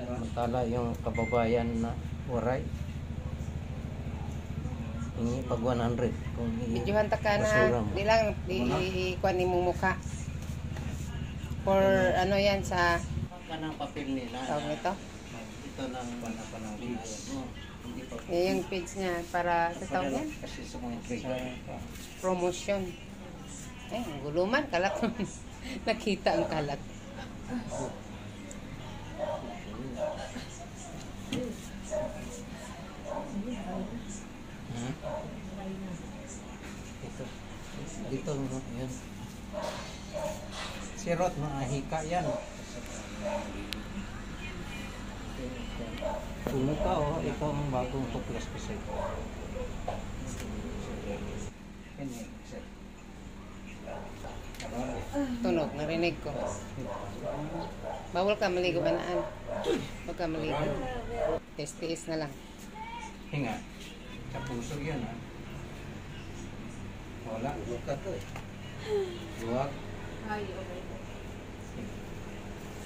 Samantala yung kababayan na waray. Hingi pag 100. Kung Videohan ta ka na. basura mo. Di lang, ikuan ni mong mukha. For ano yan sa Ka ng papel nila tawag na nito. ito ng panapanabinayan mo. Hindi pa Yung page niya para sa tawag yan. kasi sa mga trigger. Promotion. Ay, ang guluman, kalat. Nakita ang kalat. Ito. Dito, yun. Sirot, mahika yan. Puno ka, oh. Ito ang bagong tuklas ko sa'yo. Tunog, narinig ko. Bawal ka maligo banaan. Huwag ka maligo. Tiis na lang. Hinga. Sa puso yan, ha? Wala. Huwag ka to, eh. Huwag. Ay, okay.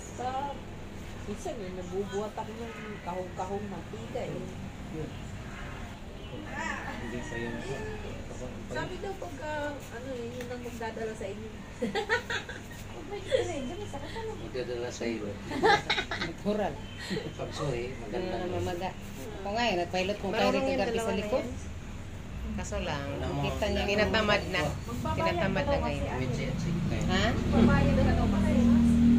Stop. Minsan yun, nabubuhat ako ng kahong-kahong mantika eh. Yun. Hindi pa yun. Sabi daw pag, ano eh, yun ang magdadala sa inyo. Magdadala sa iyo. Natural. Pagsuhi, maganda. Mamaga. O nga eh, nagpilot kung kayo rin kagabi sa likod. Kaso lang, kita niya tinatamad na. Tinatamad na ngayon. Ha? Babayad na daw pa kayo.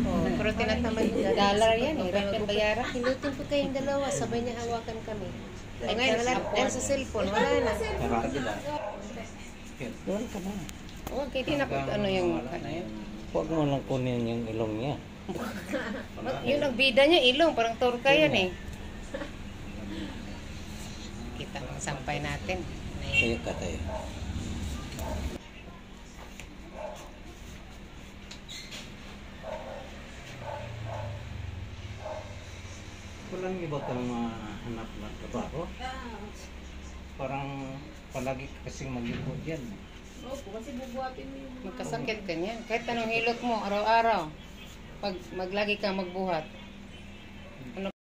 Oh, pero tinatamad na. Dollar yan eh. Hirap yung bayaran. Hinutin ko kayong dalawa. Sabay niya hawakan kami. Ay ngayon, wala sa cellphone. Wala na. Doon ka na. Oh, kaya tinapot ano yung Huwag mo lang kunin yung ilong niya. yun ang bida niya, ilong. Parang turka yan eh. Kita ang sampay natin. Kaya ka tayo. Walang iba kang mahanap na trabaho. Parang palagi kasing mag-ikot yan. Opo, kasi bubuhatin mo yung... Magkasakit ka niyan. Kahit anong hilot mo, araw-araw. Pag maglagi ka magbuhat. Ano